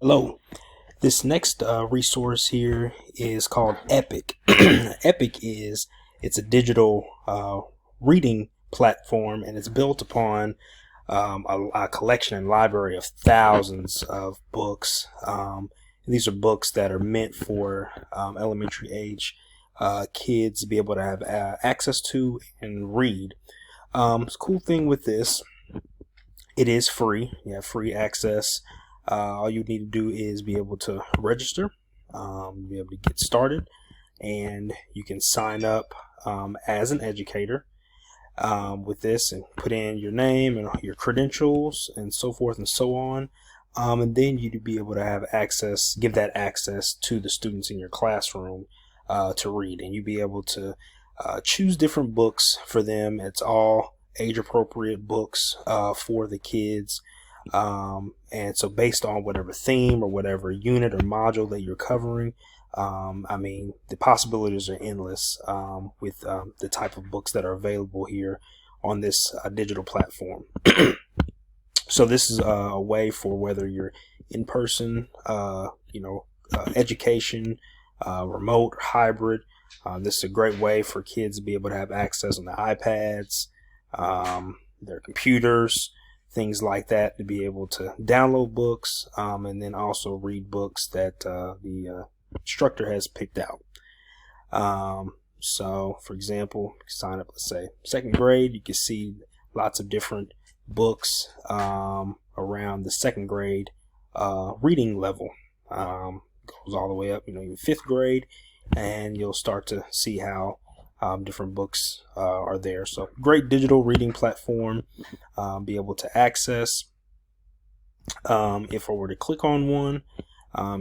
Hello. This next resource here is called Epic. It's a digital reading platform, and it's built upon a collection and library of thousands of books. These are books that are meant for elementary age kids to be able to have access to and read. The cool thing with this, it is free. You have free access. All you need to do is be able to register, be able to get started, and you can sign up as an educator with this and put in your name and your credentials and so forth and so on. And then you'd be able to have access, give that access to the students in your classroom to read, and you'd be able to choose different books for them. It's all age appropriate books for the kids. And so based on whatever theme or whatever unit or module that you're covering, the possibilities are endless with the type of books that are available here on this digital platform. So this is a way for whether you're in person, education, remote, hybrid. This is a great way for kids to be able to have access on the iPads, their computers, things like that, to be able to download books and then also read books that the instructor has picked out. So, for example, sign up, let's say, second grade. You can see lots of different books around the second grade reading level. Goes all the way up, even fifth grade, and you'll start to see how different books are there. So great digital reading platform, be able to access. If I were to click on one,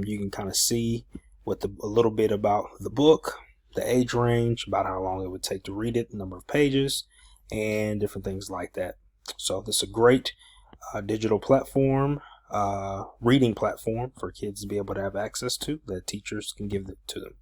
you can kind of see a little bit about the book, the age range, about how long it would take to read it, the number of pages, and different things like that. So this is a great digital platform, reading platform for kids to be able to have access to, that teachers can give it to them.